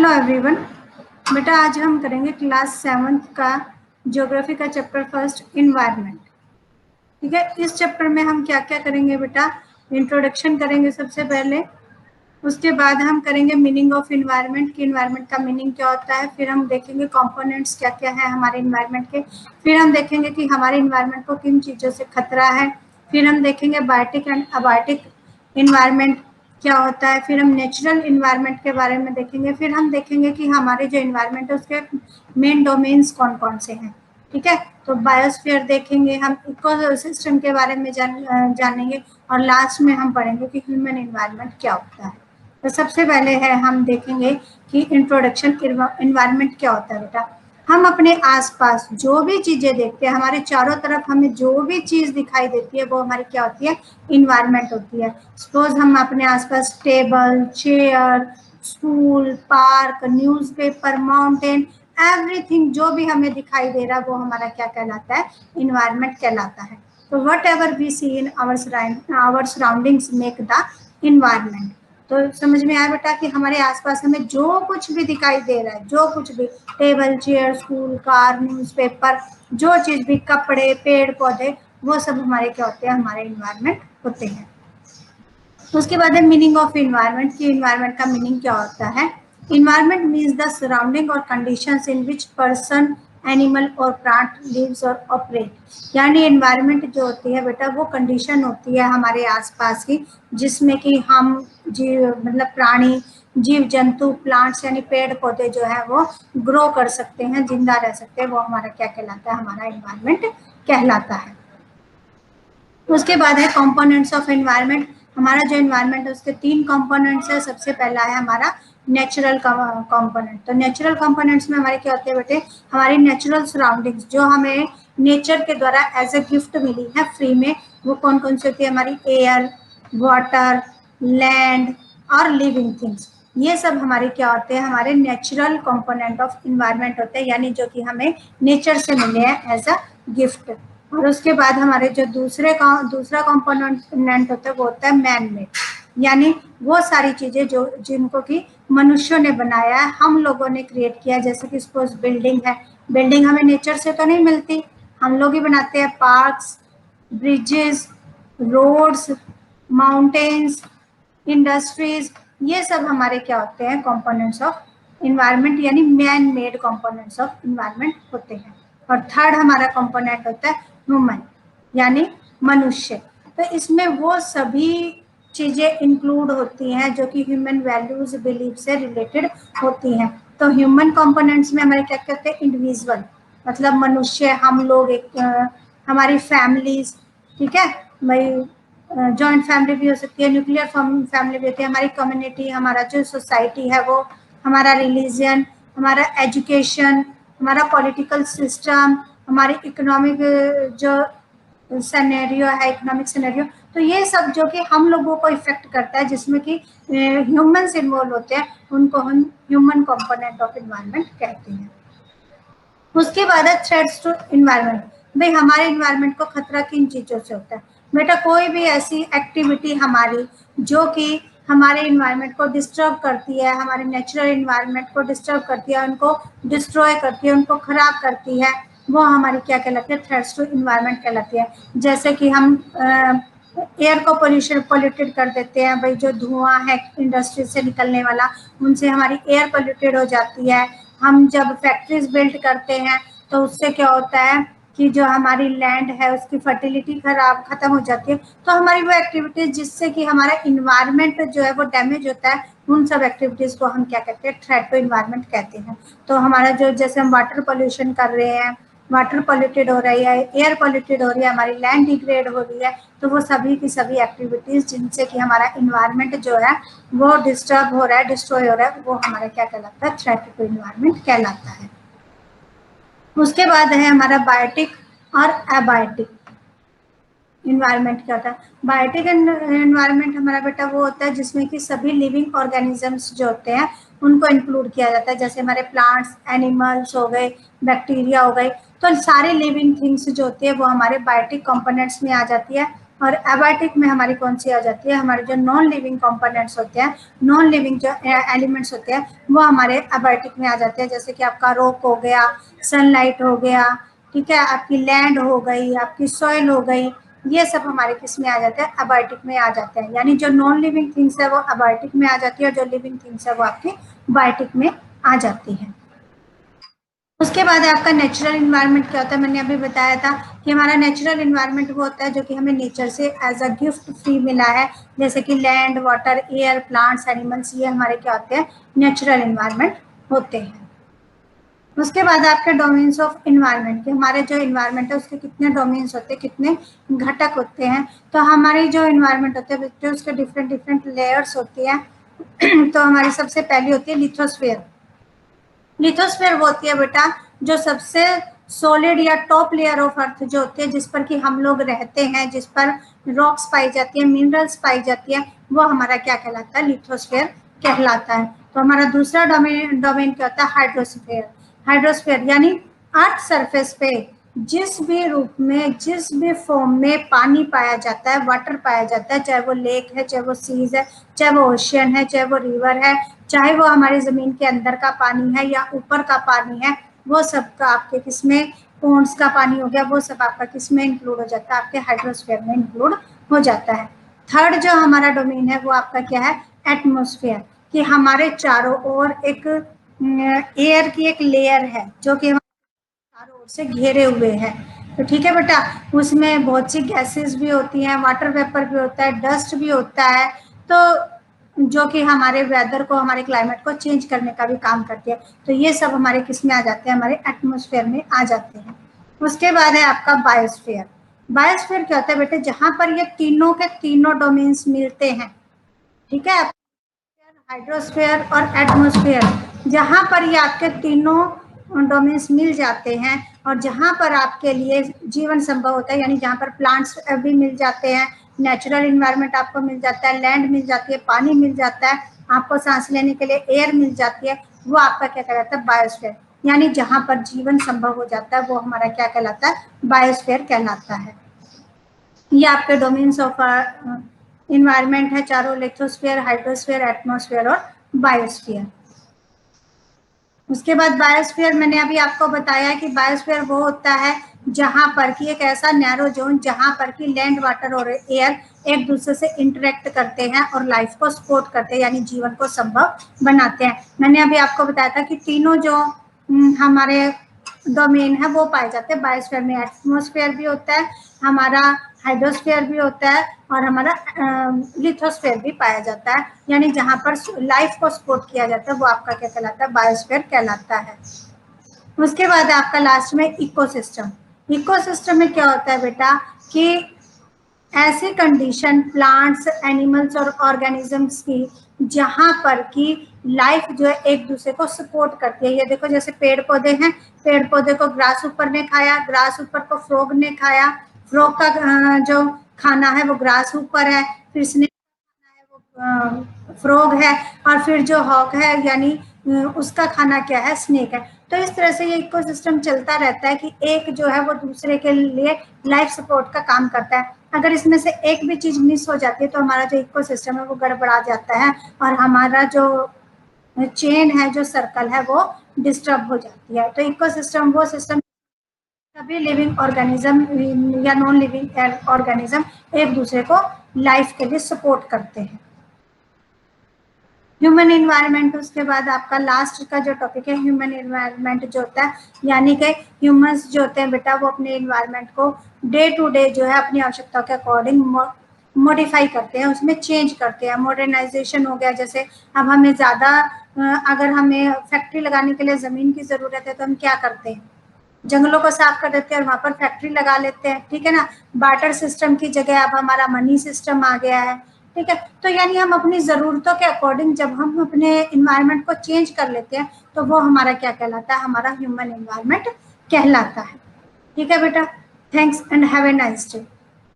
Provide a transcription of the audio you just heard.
Hello everyone. बेटा आज हम करेंगे क्लास 7th का ज्योग्राफी का चैप्टर फर्स्ट इन्वायरमेंट। ठीक है, इस चैप्टर में हम क्या क्या करेंगे बेटा, इंट्रोडक्शन करेंगे सबसे पहले, उसके बाद हम करेंगे मीनिंग ऑफ इन्वायरमेंट कि इन्वायरमेंट का मीनिंग क्या होता है, फिर हम देखेंगे कंपोनेंट्स क्या क्या है हमारे इन्वायरमेंट के, फिर हम देखेंगे कि हमारे इन्वायरमेंट को किन चीज़ों से खतरा है, फिर हम देखेंगे बायोटिक एंड अबायोटिक इन्वायरमेंट क्या होता है, फिर हम नेचुरल इन्वायरमेंट के बारे में देखेंगे, फिर हम देखेंगे कि हमारे जो इन्वायरमेंट है उसके मेन डोमेन्स कौन कौन से हैं। ठीक है, तो बायोस्फीयर देखेंगे, हम इकोसिस्टम के बारे में जानेंगे और लास्ट में हम पढ़ेंगे कि ह्यूमन इन्वायरमेंट क्या होता है। तो सबसे पहले है हम देखेंगे कि इंट्रोडक्शन इन्वायरमेंट क्या होता है बेटा। हम अपने आसपास जो भी चीजें देखते हैं, हमारे चारों तरफ हमें जो भी चीज दिखाई देती है वो हमारी क्या होती है, इन्वायरमेंट होती है। सपोज हम अपने आसपास table, chair, school, park, newspaper, mountain, everything जो भी हमें दिखाई दे रहा है वो हमारा क्या कहलाता है, इन्वायरमेंट कहलाता है। तो whatever we see in our surroundings make the environment. तो समझ में आया बेटा कि हमारे आसपास हमें जो कुछ भी दिखाई दे रहा है, जो कुछ भी, table, chair, school, car, newspaper, जो चीज भी, कपड़े, पेड़ पौधे, वो सब हमारे क्या होते हैं, हमारे इन्वायरमेंट होते हैं। उसके बाद है मीनिंग ऑफ इन्वायरमेंट कि इन्वायरमेंट का मीनिंग क्या होता है। इन्वायरमेंट मीन्स द सराउंडिंग और conditions in which person, animal और प्लांट लिव्स और ऑपरेट। यानी इन्वायरमेंट जो होती है बेटा वो कंडीशन होती है हमारे आसपास की, जिसमें कि हम मतलब प्राणी, जीव जंतु, प्लांट्स यानी पेड़ पौधे जो है वो ग्रो कर सकते हैं, जिंदा रह सकते हैं, वो हमारा क्या कहलाता है, हमारा इन्वायरमेंट कहलाता है। उसके बाद है कंपोनेंट्स ऑफ एनवायरनमेंट। हमारा जो एनवायरनमेंट है उसके 3 कंपोनेंट्स है। सबसे पहला है हमारा नेचुरल कंपोनेंट। तो नेचुरल कंपोनेंट्स में हमारे क्या होते हैं बेटे, हमारी नेचुरल सराउंडिंग्स जो हमें नेचर के द्वारा एज ए गिफ्ट मिली है फ्री में, वो कौन कौन सी होती है, हमारी एयर, वाटर, लैंड और लिविंग थिंग्स। ये सब हमारे क्या होते हैं, हमारे नेचुरल कंपोनेंट ऑफ इन्वायरमेंट होते हैं, यानी जो कि हमें नेचर से मिले हैं एज अ गिफ्ट। और उसके बाद हमारे जो दूसरा कंपोनेंट होता है वो होता है मैन मेड, यानी वो सारी चीजें जो जिनको कि मनुष्यों ने बनाया है, हम लोगों ने क्रिएट किया। जैसे कि सपोज बिल्डिंग है, बिल्डिंग हमें नेचर से तो नहीं मिलती, हम लोग ही बनाते हैं। Parks, bridges, roads, mountains, industries, ये सब हमारे क्या होते हैं, कंपोनेंट्स ऑफ इन्वायरमेंट, यानी man made components of environment होते हैं। और थर्ड हमारा कंपोनेंट होता है ह्यूमन, यानी मनुष्य। तो इसमें वो सभी चीजें इंक्लूड होती हैं जो कि ह्यूमन वैल्यूज, बिलीफ से रिलेटेड होती हैं। तो ह्यूमन कंपोनेंट्स में हमारे क्या कहते हैं, इंडिविजुअल, मतलब मनुष्य, हम लोग, एक हमारी फैमिलीज, ठीक है भाई, जॉइंट फैमिली भी हो सकती है, न्यूक्लियर फैमिली भी होती है, हमारी कम्युनिटी, हमारा जो सोसाइटी है वो, हमारा रिलीजन, हमारा एजुकेशन, हमारा पॉलिटिकल सिस्टम, हमारी इकोनॉमिक जो सिनेरियो है, इकोनॉमिक सिनेरियो। तो ये सब जो कि हम लोगों को इफेक्ट करता है, जिसमें कि ह्यूमंस इन्वॉल्व होते हैं, उनको हम ह्यूमन कंपोनेंट ऑफ इन्वायरमेंट कहते हैं। उसके बाद है थ्रेट्स टू इन्वायरमेंट। भाई हमारे इन्वायरमेंट को खतरा किन चीजों से होता है बेटा, कोई भी ऐसी एक्टिविटी हमारी जो कि हमारे इन्वायरमेंट को डिस्टर्ब करती है, हमारे नेचुरल इन्वायरमेंट को डिस्टर्ब करती है, उनको डिस्ट्रॉय करती है, उनको खराब करती है, वो हमारी क्या कहलाती है, थ्रेट्स टू इन्वायरमेंट कहलाती है। जैसे कि हम एयर को पोल्यूटेड कर देते हैं, भाई जो धुआं है इंडस्ट्री से निकलने वाला, उनसे हमारी एयर पोल्यूटेड हो जाती है। हम जब फैक्ट्रीज बिल्ड करते हैं तो उससे क्या होता है कि जो हमारी लैंड है उसकी फर्टिलिटी खत्म हो जाती है। तो हमारी वो एक्टिविटीज जिससे कि हमारा इन्वायरमेंट जो है वो डैमेज होता है, उन सब एक्टिविटीज को हम क्या कहते हैं, थ्रेट टू इन्वायरमेंट कहते हैं। तो हमारा जो, जैसे हम वाटर पोल्यूशन कर रहे हैं, वाटर पोल्यूटेड हो रही है, एयर पोल्यूटेड हो रही है, हमारी लैंड डिग्रेड हो रही है, तो वो सभी की सभी एक्टिविटीज जिनसे कि हमारा इन्वायरमेंट जो है वो डिस्टर्ब हो रहा है, डिस्ट्रॉय हो रहा है, वो हमारा क्या कहलाता है, थ्रेट टू इन्वायरमेंट कहलाता है। उसके बाद है हमारा बायोटिक और एबायोटिक इन्वायरमेंट क्या होता है। बायोटिक इन्वायरमेंट हमारा बेटा वो होता है जिसमें कि सभी लिविंग ऑर्गेनिजम्स जो होते हैं उनको इंक्लूड किया जाता है। जैसे हमारे प्लांट्स, एनिमल्स हो गए, बैक्टीरिया हो गए, तो सारे लिविंग थिंग्स जो होती है वो हमारे बायोटिक कंपोनेंट्स में आ जाती है। और एबायोटिक में हमारी कौन सी आ जाती है, हमारे जो नॉन लिविंग कंपोनेंट्स होते हैं, नॉन लिविंग जो एलिमेंट्स होते हैं वो हमारे एबायोटिक में आ जाते हैं, जैसे कि आपका रॉक हो गया, सनलाइट हो गया, ठीक है, आपकी लैंड हो गई, आपकी सॉइल हो गई, ये सब हमारे किस में आ जाते हैं, एबायोटिक में आ जाते हैं। यानी जो नॉन लिविंग थिंग्स है वो एबायोटिक में आ जाती है और जो लिविंग थिंग्स है वो आपकी बायोटिक में आ जाती है। उसके बाद आपका नेचुरल इन्वायरमेंट क्या होता है, मैंने अभी बताया था कि हमारा नेचुरल इन्वायरमेंट वो होता है जो कि हमें नेचर से एज अ गिफ्ट फ्री मिला है, जैसे कि land, water, air, plants, animals, ये हमारे क्या होते हैं, नेचुरल इन्वायरमेंट होते हैं। उसके बाद आपके डोमेन्स ऑफ इन्वायरमेंट, कि हमारे जो इन्वायरमेंट है उसके कितने डोमेन्स होते हैं, कितने घटक होते हैं। तो हमारी जो इन्वायरमेंट होते हैं उसके डिफरेंट डिफरेंट लेयर्स होती है। तो हमारी सबसे पहली होती है लिथोस्फीयर। लिथोस्फीयर वो होती है बेटा जो सबसे सॉलिड या टॉप लेयर ऑफ अर्थ जो होती है, जिस पर कि हम लोग रहते हैं, जिस पर रॉक्स पाई जाती है, मिनरल्स पाई जाती है, वो हमारा क्या कहलाता है, लिथोस्फीयर कहलाता है। तो हमारा दूसरा डोमेन क्या होता है, हाइड्रोस्फीयर। हाइड्रोस्फीयर यानी अर्थ सरफेस पे जिस भी रूप में, जिस भी फॉर्म में पानी पाया जाता है, वाटर पाया जाता है, चाहे वो लेक है, चाहे वो सीज है, चाहे वो ओशियन है, चाहे वो रिवर है, चाहे वो हमारी जमीन के अंदर का पानी है या ऊपर का पानी है, वो सब का आपके किसमें, पोन्स का पानी हो गया, वो सब आपका किसमें इंक्लूड हो जाता है, आपके हाइड्रोस्फीयर में इंक्लूड हो जाता है। थर्ड जो हमारा डोमेन है वो आपका क्या है, एटमोस्फेयर, कि हमारे चारों ओर एक एयर की एक लेयर है जो कि चारों ओर से घेरे हुए हैं। तो ठीक है बेटा, उसमें बहुत सी गैसेस भी होती हैं, वाटर वेपर भी होता है, डस्ट भी होता है, तो जो कि हमारे वेदर को, हमारे क्लाइमेट को चेंज करने का भी काम करती है। तो ये सब हमारे किस में आ जाते हैं, हमारे एटमोस्फेयर में आ जाते हैं। उसके बाद है आपका बायोस्फीयर। बायोस्फीयर क्या होता है बेटे, जहां पर ये तीनों के तीनों डोमेन्स मिलते हैं, ठीक है, हाइड्रोस्फीयर और एटमॉस्फेयर, जहां पर ये आपके तीनों डोमेन्स मिल जाते हैं और जहां पर आपके लिए जीवन संभव होता है, यानी जहां पर प्लांट्स भी मिल जाते हैं, नेचुरल इन्वायरमेंट आपको मिल जाता है, लैंड मिल जाती है, पानी मिल जाता है, आपको सांस लेने के लिए एयर मिल जाती है, वो आपका क्या कहलाता है, बायोस्फीयर। यानी जहां पर जीवन संभव हो जाता है वो हमारा क्या कहलाता है, बायोस्फीयर कहलाता है। ये आपके डोमेन्स ऑफ इन्वायरमेंट है चारों, लिथोस्फीयर, हाइड्रोस्फीयर, एटमॉस्फेयर और बायोस्फीयर। उसके बाद बायोस्फीयर मैंने अभी आपको बताया कि बायोस्फीयर वो होता है जहां पर कि एक ऐसा नैरो जोन जहां पर कि लैंड, वाटर और एयर एक दूसरे से इंटरेक्ट करते हैं और लाइफ को सपोर्ट करते हैं, यानी जीवन को संभव बनाते हैं। मैंने अभी आपको बताया था कि तीनों जो हमारे डोमेन है वो पाए जाते हैं बायोस्फीयर में। एटमॉस्फेयर भी होता है हमारा, हाइड्रोस्फीयर भी होता है और हमारा लिथोस्फीयर भी पाया जाता है, यानी जहां पर लाइफ को सपोर्ट किया जाता है वो आपका क्या कहलाता है, बायोस्फीयर कहलाता है। उसके बाद आपका लास्ट में इकोसिस्टम। इकोसिस्टम में क्या होता है बेटा कि ऐसी कंडीशन प्लांट्स, एनिमल्स और ऑर्गेनिजम्स की जहां पर कि लाइफ जो है एक दूसरे को सपोर्ट करती है। ये देखो जैसे पेड़ पौधे हैं, पेड़ पौधे को ग्रास ऊपर ने खाया, ग्रास ऊपर को फ्रॉग ने खाया, फ्रॉग का जो खाना है वो ग्रास ऊपर है, फिर स्नेक वो फ्रॉग है, और फिर जो हॉक है यानी उसका खाना क्या है, स्नेक है। तो इस तरह से ये इकोसिस्टम चलता रहता है कि एक जो है वो दूसरे के लिए लाइफ सपोर्ट का काम करता है। अगर इसमें से एक भी चीज मिस हो जाती है तो हमारा जो इकोसिस्टम है वो गड़बड़ा जाता है और हमारा जो चेन है, जो सर्कल है, वो डिस्टर्ब हो जाती है। तो इकोसिस्टम वो सिस्टम सभी लिविंग ऑर्गेनिज्म या नॉन लिविंग ऑर्गेनिज्म एक दूसरे को लाइफ के लिए सपोर्ट करते हैं। ह्यूमन इन्वायरमेंट, उसके बाद आपका लास्ट का जो टॉपिक है ह्यूमन इन्वायरमेंट जो होता है, यानी कि ह्यूमंस जो होते हैं बेटा वो अपने इन्वायरमेंट को डे टू डे जो है अपनी आवश्यकता के अकॉर्डिंग मॉडिफाई करते हैं, उसमें चेंज करते हैं। मॉडर्नाइजेशन हो गया, जैसे अब हमें ज़्यादा अगर हमें फैक्ट्री लगाने के लिए ज़मीन की ज़रूरत है तो हम क्या करते हैं, जंगलों को साफ कर देते हैं और वहाँ पर फैक्ट्री लगा लेते हैं, ठीक है ना। बार्टर सिस्टम की जगह अब हमारा मनी सिस्टम आ गया है, ठीक है। तो यानी हम अपनी ज़रूरतों के अकॉर्डिंग जब हम अपने इन्वायरमेंट को चेंज कर लेते हैं तो वो हमारा क्या कहलाता है, हमारा ह्यूमन इन्वायरमेंट कहलाता है। ठीक है बेटा, thanks and have a nice day.